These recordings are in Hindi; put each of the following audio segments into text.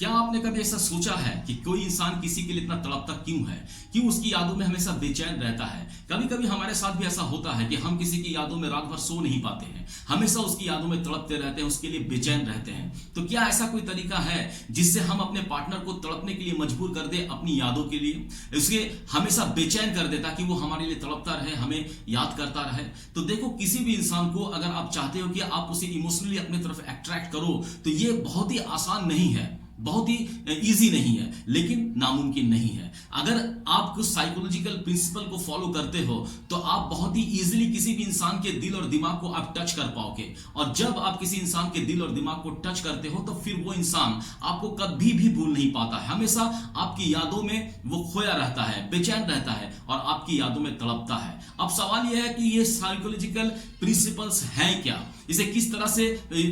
क्या आपने कभी ऐसा सोचा है कि कोई इंसान किसी के लिए इतना तड़पता क्यों है, क्यों उसकी यादों में हमेशा बेचैन रहता है। कभी कभी हमारे साथ भी ऐसा होता है कि हम किसी की यादों में रात भर सो नहीं पाते हैं, हमेशा उसकी यादों में तड़पते रहते हैं, उसके लिए बेचैन रहते हैं। तो क्या ऐसा कोई तरीका है जिससे हम अपने पार्टनर को तड़पने के लिए मजबूर कर दे अपनी यादों के लिए, उसके हमेशा बेचैन कर दे ताकि वो हमारे लिए तड़पता रहे, हमें याद करता रहे। तो देखो, किसी भी इंसान को अगर आप चाहते हो कि आप उसे इमोशनली अपनी तरफ अट्रैक्ट करो तो ये बहुत ही आसान नहीं है, बहुत ही इजी नहीं है, लेकिन नामुमकिन नहीं है। अगर आप कुछ साइकोलॉजिकल प्रिंसिपल को फॉलो करते हो तो आप बहुत ही इजीली किसी भी इंसान के दिल और दिमाग को आप टच कर पाओगे। और जब आप किसी इंसान के दिल और दिमाग को टच करते हो तो फिर वो इंसान आपको कभी भी भूल नहीं पाता है, हमेशा आपकी यादों में वो खोया रहता है, बेचैन रहता है और आपकी यादों में तड़पता है। अब सवाल यह है कि ये साइकोलॉजिकल प्रिंसिपल्स हैं क्या, इसे किस तरह से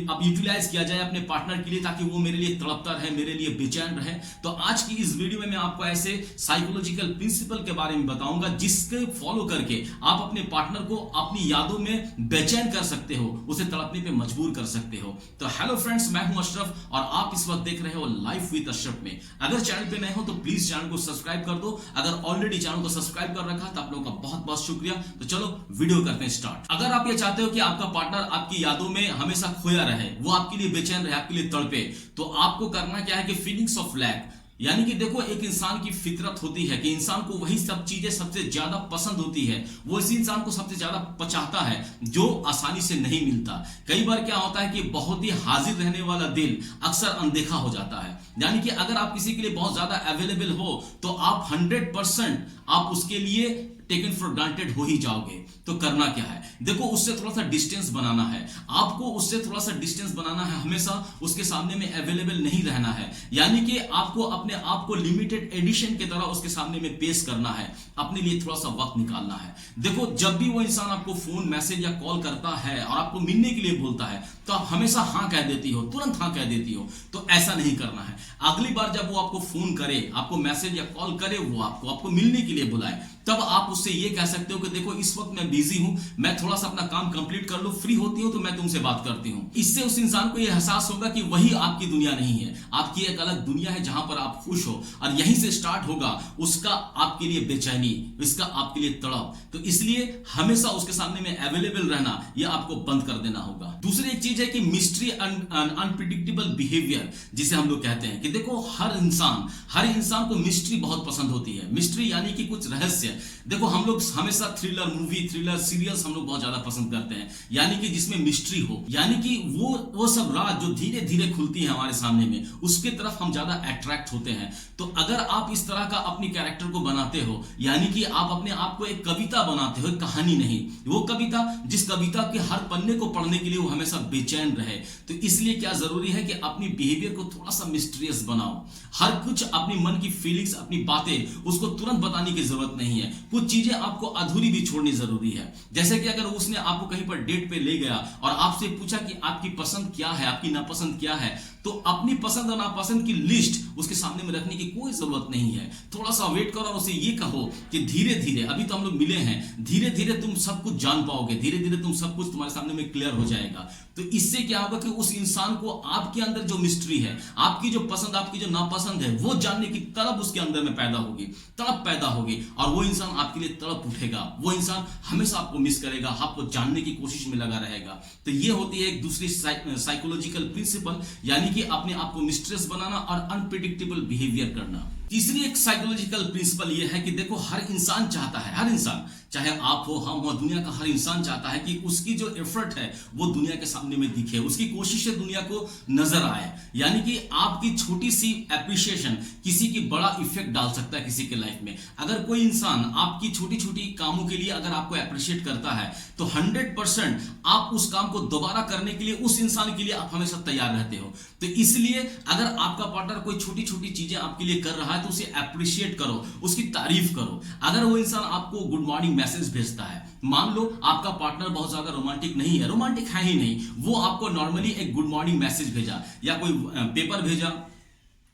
अब यूटिलाइज किया जाए अपने पार्टनर के लिए ताकि वो मेरे लिए तड़पता रहे, मेरे लिए बेचैन रहे। तो आज की इस वीडियो में मैं आपको ऐसे साइकोलॉजिकल प्रिंसिपल के बारे में बताऊंगा जिसके फॉलो करके आप अपने पार्टनर को अपनी यादों में बेचैन कर सकते हो, उसे तड़पने पे मजबूर कर सकते हो। तो हेलो फ्रेंड्स, मैं हूं अशरफ और आप इस वक्त देख रहे हो लाइफ विद अशरफ में। अगर चैनल पे नए हो तो प्लीज चैनल को सब्सक्राइब कर दो, अगर ऑलरेडी चैनल को सब्सक्राइब कर रखा तो आप लोगों का बहुत बहुत शुक्रिया। तो चलो वीडियो करते हैं स्टार्ट। अगर आप ये चाहते हो कि आपका पार्टनर आपकी यादों में हमेशा खोया रहे, वो आपके लिए बेचैन रहे, आपके लिए तड़पे, तो आपको करना क्या है कि फीलिंग्स ऑफ लैक, यानी कि देखो, एक इंसान की फितरत होती है कि इंसान को वही सब चीजें सबसे ज्यादा पसंद होती है, वो इसी इंसान को सबसे ज्यादा पचाता है जो आसानी से नहीं मिलता। कई बार क्या होता है कि बहुत ही हाजिर रहने वाला दिल अक्सर अनदेखा हो जाता है। यानी कि अगर आप किसी के लिए बहुत ज्यादा अवेलेबल हो तो आप 100% आप उसके लिए टेकन फॉर ग्रांटेड हो ही जाओगे। तो करना क्या है, देखो, उससे थोड़ा सा डिस्टेंस बनाना है, आपको उससे थोड़ा सा डिस्टेंस बनाना है, हमेशा उसके सामने में अवेलेबल नहीं रहना है। यानी कि आपको अपने आप को लिमिटेड एडिशन की तरह उसके सामने में पेश करना है, अपने लिए थोड़ा सा वक्त निकालना है। देखो, जब भी वो इंसान आपको फोन, मैसेज या कॉल करता है और आपको मिलने के लिए बोलता है तो आप हमेशा हाँ कह देती हो, तुरंत हाँ कह देती हो। तो ऐसा नहीं करना है। अगली बार जब वो आपको फोन करे, आपको मैसेज या कॉल करे, वो आपको मिलने के लिए बुलाए, तब आप उससे ये कह सकते हो कि देखो, इस वक्त मैं बिजी हूं, मैं थोड़ा सा अपना काम कंप्लीट कर लूं, फ्री होती हूं तो मैं तुमसे बात करती हूं। इससे उस इंसान को यह एहसास होगा कि वही आपकी दुनिया नहीं है, आपकी एक अलग दुनिया है जहां पर आप खुश हो, और यहीं से स्टार्ट होगा उसका आपके लिए बेचैनी, इसका आपके लिए तड़प। तो इसलिए हमेशा उसके सामने में अवेलेबल रहना, यह आपको बंद कर देना होगा। दूसरी एक चीज है कि मिस्ट्री एंड अनप्रिडिक्टेबल बिहेवियर, जिसे हम लोग कहते हैं कि देखो, हर इंसान को मिस्ट्री बहुत पसंद होती है। मिस्ट्री यानी कि कुछ रहस्य। देखो, हम लोग हमेशा थ्रिलर मूवी, थ्रिलर सीरियल्स हम लोग बहुत ज्यादा पसंद करते हैं, यानी कि जिसमें मिस्ट्री हो, यानी कि वो सब राज जो धीरे धीरे खुलती है हमारे सामने में, उसके तरफ हम ज्यादा अट्रैक्ट होते हैं। तो अगर आप इस तरह का अपनी कैरेक्टर को बनाते हो, यानी कि आप अपने आप को एक कविता बनाते हो, एक कहानी नहीं, वो कविता जिस कविता के हर पन्ने को पढ़ने के लिए वो हमेशा बेचैन रहे, तो इसलिए क्या जरूरी है कि अपनी बिहेवियर को थोड़ा सा मिस्टीरियस बनाओ। हर कुछ अपनी मन की फीलिंग्स, अपनी बातें उसको तुरंत बताने की जरूरत नहीं है। कुछ चीजें आपको अधूरी भी छोड़नी जरूरी है। जैसे कि अगर उसने आपको कहीं पर डेट पे ले गया और आपसे पूछा कि आपकी पसंद क्या है, आपकी नापसंद क्या है, तो अपनी पसंद और नापसंद की लिस्ट उसके सामने में रखने की कोई जरूरत नहीं है। थोड़ा सा वेट करो और उसे ये कहो कि धीरे धीरे, अभी तो हम लोग मिले हैं, धीरे धीरे तुम सब कुछ जान पाओगे, धीरे धीरे तुम सब कुछ तुम्हारे सामने में क्लियर हो जाएगा। तो इससे क्या होगा कि उस इंसान को आपके अंदर जो मिस्ट्री है, आपकी जो पसंद, आपकी जो नापसंद है, वो जानने की तड़प उसके अंदर में पैदा होगी, तड़प पैदा होगी, और वो इंसान आपके लिए तड़प उठेगा। वो इंसान हमेशा आपको मिस करेगा, आपको जानने की कोशिश में लगा रहेगा। तो ये होती है एक दूसरी साइकोलॉजिकल प्रिंसिपल, यानी कि अपने आप को मिस्ट्रेस बनाना और अनप्रिडिक्टेबल बिहेवियर करना। तीसरी एक साइकोलॉजिकल प्रिंसिपल ये है कि देखो, हर इंसान चाहता है, हर इंसान, चाहे आप हो, हम हो, दुनिया का हर इंसान चाहता है कि उसकी जो एफर्ट है वो दुनिया के सामने में दिखे, उसकी कोशिशें दुनिया को नजर आए। यानी कि आपकी छोटी सी एप्रिशिएशन किसी की बड़ा इफेक्ट डाल सकता है किसी के लाइफ में। अगर कोई इंसान आपकी छोटी छोटी कामों के लिए अगर आपको अप्रिशिएट करता है तो 100% आप उस काम को दोबारा करने के लिए, उस इंसान के लिए आप हमेशा तैयार रहते हो। तो इसलिए अगर आपका पार्टनर कोई छोटी छोटी चीजें आपके लिए कर रहा है तो उसे अप्रिशिएट करो, उसकी तारीफ करो। अगर वो इंसान आपको गुड मॉर्निंग मैसेज भेजता है, मान लो आपका पार्टनर बहुत ज्यादा रोमांटिक नहीं है, रोमांटिक है ही नहीं, वो आपको नॉर्मली एक गुड मॉर्निंग मैसेज भेजा या कोई पेपर भेजा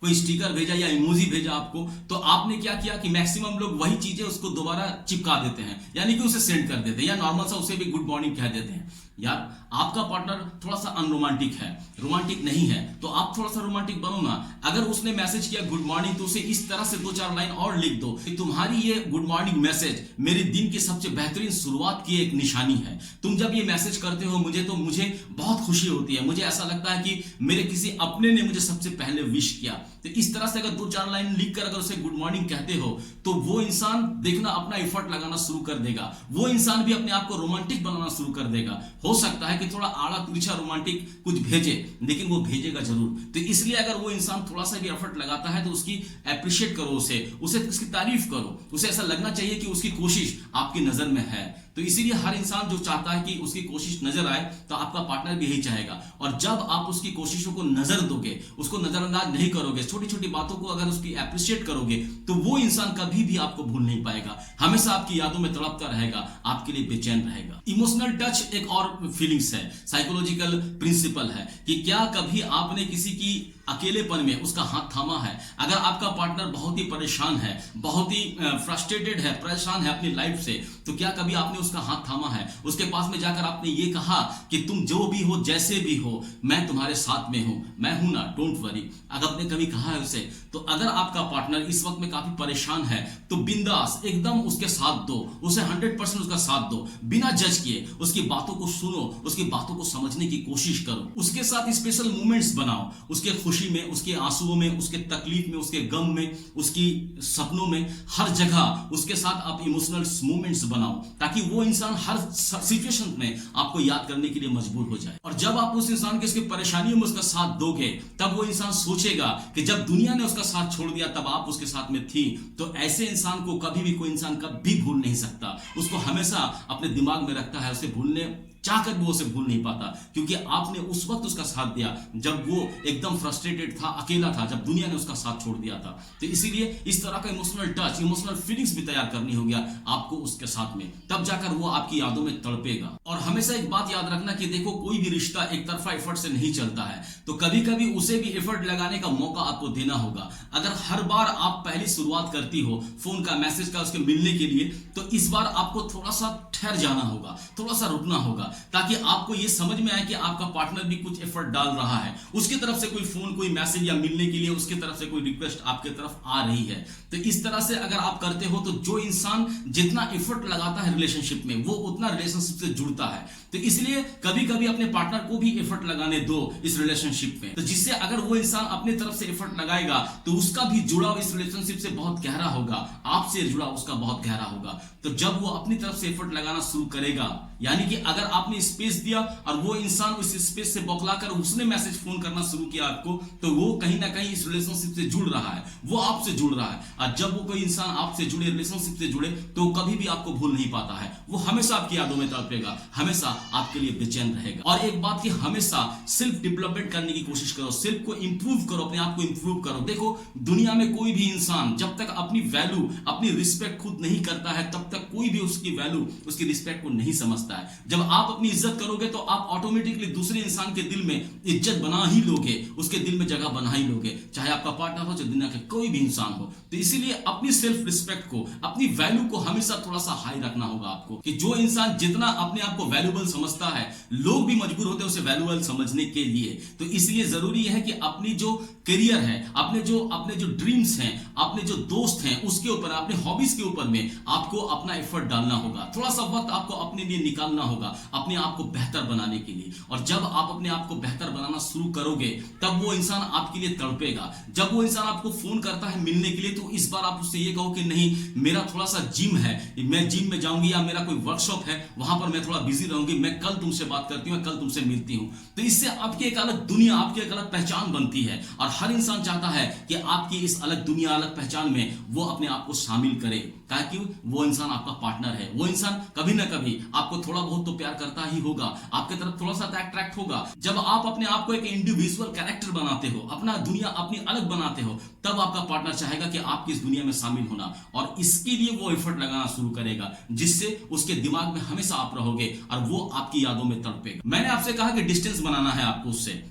कोई स्टिकर भेजा या इमोजी भेजा आपको, तो आपने क्या किया कि मैक्सिमम लोग वही चीजें उसको दोबारा चिपका देते हैं, यानी कि उसे सेंड कर देते हैं, या नॉर्मल सा उसे भी गुड मॉर्निंग कह देते हैं। यार आपका पार्टनर थोड़ा सा अनरोमांटिक है, रोमांटिक नहीं है, तो आप थोड़ा सा रोमांटिक बनो ना। अगर उसने मैसेज किया गुड मॉर्निंग, तो उसे इस तरह से 2-4 लाइन और लिख दो कि तुम्हारी ये गुड मॉर्निंग मैसेज मेरे दिन की सबसे बेहतरीन शुरुआत की एक निशानी है। तुम जब ये मैसेज करते हो मुझे बहुत खुशी होती है, मुझे ऐसा लगता है कि मेरे किसी अपने ने मुझे सबसे पहले विश किया। तो इस तरह से अगर 2-4 लाइन लिखकर अगर उसे गुड मॉर्निंग कहते हो, तो वो इंसान देखना अपना एफर्ट लगाना शुरू कर देगा, वो इंसान भी अपने आप को रोमांटिक बनाना शुरू कर देगा। हो सकता है कि थोड़ा आड़ा तिरछा रोमांटिक कुछ भेजे, लेकिन वो भेजेगा जरूर। तो इसलिए अगर वो इंसान थोड़ा सा भी एफर्ट लगाता है, तो उसकी अप्रिशिएट करो, उसे उसकी तारीफ करो, उसे ऐसा लगना चाहिए कि उसकी कोशिश आपकी नजर में है। तो इसीलिए हर इंसान जो चाहता है कि उसकी कोशिश नजर आए, तो आपका पार्टनर भी यही चाहेगा। और जब आप उसकी कोशिशों को नजर दोगे, उसको नजरअंदाज नहीं करोगे, छोटी छोटी बातों को अगर उसकी अप्रिशिएट करोगे, तो वो इंसान कभी भी आपको भूल नहीं पाएगा, हमेशा आपकी यादों में तड़पता रहेगा, आपके लिए बेचैन रहेगा। इमोशनल टच एक और फीलिंग्स है, साइकोलॉजिकल प्रिंसिपल है कि क्या कभी आपने किसी की अकेलेपन में उसका हाथ थामा है? अगर आपका पार्टनर बहुत ही परेशान है, बहुत ही फ्रस्ट्रेटेड है, परेशान है अपनी लाइफ से, तो क्या कभी आपने उसका हाथ थामा है? उसके पास में जाकर आपने ये कहा कि तुम जो भी हो, जैसे भी हो, मैं तुम्हारे साथ में हूं, मैं हूं ना, डोंट वरी। अगर आपने कभी कहा है उसे, तो अगर आपका पार्टनर इस वक्त में काफी परेशान है, तो बिंदास एकदम उसके साथ दो, उसे 100% उसका साथ दो, बिना जज किए उसकी बातों को सुनो, उसकी बातों को समझने की कोशिश करो, उसके साथ स्पेशल मोमेंट्स बनाओ, उसके खुशी में, उसके आंसुओं में, उसके तकलीफ में, उसके गम में, उसकी सपनों में, हर जगह उसके साथ आप इमोशनल मोमेंट्स बनाओ, ताकि वो इंसान हर सिचुएशन में आपको याद करने के लिए मजबूर हो जाए। और जब आप उस इंसान के उसकी परेशानियों में उसका साथ दोगे, तब वो इंसान सोचेगा कि जब दुनिया ने उसका साथ छोड़ दिया, तब आप उसके साथ में थी। तो ऐसे इंसान को कभी भी कोई इंसान कभी भूल नहीं सकता, उसको हमेशा अपने दिमाग में रखता है, उसे भूलने चाहकर भी उसे भूल नहीं पाता, क्योंकि आपने उस वक्त उसका साथ दिया जब वो एकदम फ्रस्ट्रेटेड था, अकेला था, जब दुनिया ने उसका साथ छोड़ दिया था। तो इसीलिए इस तरह का इमोशनल टच, इमोशनल फीलिंग्स भी तैयार करनी होगी आपको उसके साथ में, तब जाकर वो आपकी यादों में तड़पेगा। और हमेशा एक बात याद रखना कि देखो, कोई भी रिश्ता एक तरफा एफर्ट से नहीं चलता है, तो कभी कभी उसे भी एफर्ट लगाने का मौका आपको देना होगा। अगर हर बार आप पहली शुरुआत करती हो फोन का, मैसेज का, उसके मिलने के लिए, तो इस बार आपको थोड़ा सा ठहर जाना होगा, थोड़ा सा रुकना होगा, ताकि आपको ये समझ में आए कि आपका पार्टनर भी कुछ एफर्ट डाल रहा है, उसकी तरफ से कोई फोन, कोई मैसेज या मिलने के लिए उसकी तरफ से कोई रिक्वेस्ट आपके तरफ आ रही है। तो इस तरह से अगर आप करते हो, तो जो इंसान जितना एफर्ट लगाता है रिलेशनशिप में, वो उतना रिलेशनशिप से जुड़ता है। तो इसलिए कभी कभी अपने पार्टनर को भी एफर्ट लगाने दो इस रिलेशनशिप में, तो जिससे अगर वो इंसान अपनी तरफ से एफर्ट लगाएगा, तो उसका भी जुड़ाव इस रिलेशनशिप से बहुत गहरा होगा, आपसे जुड़ाव उसका बहुत गहरा होगा। तो जब वो अपनी तरफ से एफर्ट लगाना शुरू करेगा, यानी कि अगर आपने स्पेस दिया और वो इंसान उस स्पेस से बौखलाकर उसने मैसेज फोन करना शुरू किया आपको, तो वो कहीं ना कहीं इस रिलेशनशिप से जुड़ रहा है, वो आपसे जुड़ रहा है। और जब वो कोई इंसान आपसे जुड़े, रिलेशनशिप से जुड़े, तो वो कभी भी आपको भूल नहीं पाता है, वो हमेशा आपकी यादों में तड़पेगा, हमेशा आपके लिए बेचैन रहेगा। और एक बात कि हमेशा सेल्फ डेवलपमेंट करने की कोशिश करो, सेल्फ को इंप्रूव करो, अपने आप को इंप्रूव करो। देखो, दुनिया में कोई भी इंसान जब तक अपनी वैल्यू, अपनी रिस्पेक्ट खुद नहीं करता है, तब तक कोई भी उसकी वैल्यू, उसकी रिस्पेक्ट को नहीं समझता है। जब आप अपनी इज्जत करोगे, तो आप ऑटोमेटिकली दूसरे इंसान के दिल में इज्जत बना ही लोगे, उसके दिल में जगह बना ही लोगे, चाहे आपका पार्टनर हो, चाहे दुनिया के कोई भी इंसान हो। तो इसीलिए अपनी सेल्फ रिस्पेक्ट को, अपनी वैल्यू को हमेशा थोड़ा सा हाई रखना होगा आपको, कि जो इंसान जितना अपने आप को वैल्यूबल समझता है, लोग भी मजबूर होते हैं उसे वैल्यूबल समझने के लिए। तो इसलिए जरूरी है कि अपनी जो करियर है, अपने जो ड्रीम्स हैं, अपने जो दोस्त हैं, उसके ऊपर, अपने हॉबीज के ऊपर में आपको अपना एफर्ट डालना होगा, थोड़ा सा वक्त आपको अपने लिए निकालना होगा, अपने आप को बेहतर बनाने के लिए। और जब आप अपने आप को बेहतर बनाना शुरू करोगे, तब वो इंसान आपके लिए तड़पेगा। जब वो इंसान आपको फोन करता है मिलने के लिए, तो इस बार आप उससे ये कहो कि नहीं, मेरा थोड़ा सा जिम है, मैं जिम में जाऊंगी, या मेरा कोई वर्कशॉप है, वहां पर मैं थोड़ा बिजी रहूंगी, मैं कल तुमसे बात करती हूँ, कल तुमसे मिलती हूं। तो इससे आपकी एक अलग दुनिया, आपकी एक अलग पहचान बनती है। और हर इंसान चाहता है कि आपकी इस अलग दुनिया, अलग पहचान में वो अपने आप को शामिल करे, ताकि वो इंसान आपका पार्टनर है, वो इंसान कभी ना कभी आपको थोड़ा बहुत तो प्यार करता ही होगा, आपके तरफ थोड़ा सा अट्रैक्ट होगा। जब आप अपने आप को एक इंडिविजुअल कैरेक्टर बनाते हो, अपना दुनिया अपनी अलग बनाते हो, तब आपका पार्टनर चाहेगा कि आपकी इस दुनिया में शामिल होना, और इसके लिए वो एफर्ट लगाना शुरू करेगा, जिससे उसके दिमाग में हमेशा आप रहोगे और वो आपकी यादों में तड़पेगा। मैंने आपसे कहा कि डिस्टेंस बनाना है आपको,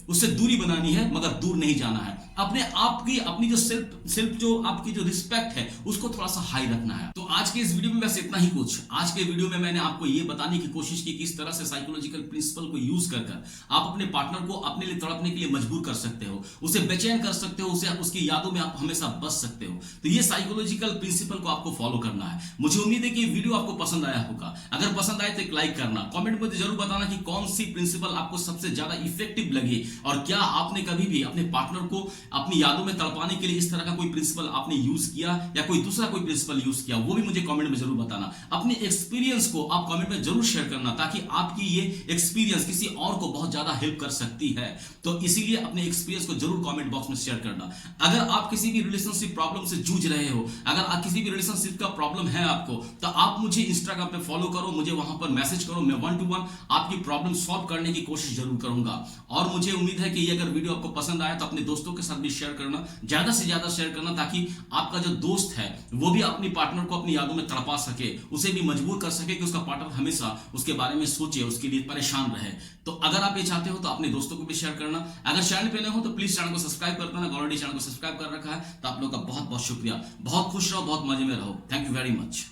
उससे दूरी बनानी है, मगर दूर नहीं जाना है। अपने आप की अपनी जो सेल्फ जो आपकी जो रिस्पेक्ट है उसको थोड़ा सा हाई रखना है। तो आज के इस वीडियो में बस इतना ही कुछ। आज के वीडियो में मैंने आपको ये बताने की कोशिश की किस तरह से साइकोलॉजिकल प्रिंसिपल को यूज कर आप अपने पार्टनर को अपने लिए तड़पने के लिए मजबूर कर सकते हो, उसे बेचैन कर सकते हो, उसे उसकी यादों में आप हमेशा बच सकते हो। तो ये साइकोलॉजिकल प्रिंसिपल को आपको फॉलो करना है। मुझे उम्मीद है कि वीडियो आपको पसंद आया होगा। अगर पसंद आए तो एक लाइक करना, कमेंट में जरूर बताना कि कौन सी प्रिंसिपल आपको सबसे ज्यादा इफेक्टिव लगी और क्या आपने कभी भी अपने पार्टनर को अपनी यादों में तड़पाने के लिए इस तरह का कोई प्रिंसिपल आपने यूज किया या कोई दूसरा कोई प्रिंसिपल यूज किया, वो भी मुझे कमेंट में जरूर बताना। अपने एक्सपीरियंस को आप कमेंट में जरूर शेयर करना ताकि आपकी ये एक्सपीरियंस किसी और को बहुत ज्यादा हेल्प कर सकती है। तो इसीलिए अपने एक्सपीरियंस को जरूर कमेंट बॉक्स में शेयर करना। अगर आप किसी भी रिलेशनशिप प्रॉब्लम से जूझ रहे हो, अगर आप किसी भी रिलेशनशिप का प्रॉब्लम है आपको, तो आप मुझे इंस्टाग्राम पे फॉलो करो, मुझे वहां पर मैसेज करो। मैं 1 to 1 आपकी प्रॉब्लम सॉल्व करने की कोशिश जरूर करूंगा। और मुझे उम्मीद है कि ये अगर वीडियो आपको पसंद आया तो अपने दोस्तों के साथ भी शेयर करना, ज्यादा से ज्यादा शेयर करना, ताकि आपका जो दोस्त है वो भी अपनी पार्टनर को अपनी यादों में तड़पा सके, उसे भी मजबूर कर सके कि उसका पार्टनर हमेशा उसके बारे में सोचे, उसके लिए परेशान रहे। तो अगर आप ये चाहते हो तो अपने दोस्तों को भी शेयर करना। अगर चैनल पे नए हो तो प्लीज चैनल को सब्सक्राइब कर देना। ऑलरेडी चैनल को सब्सक्राइब कर रखा है तो आप लोग का बहुत बहुत शुक्रिया। बहुत खुश रहो, बहुत मजे में रहो। Thank you very much.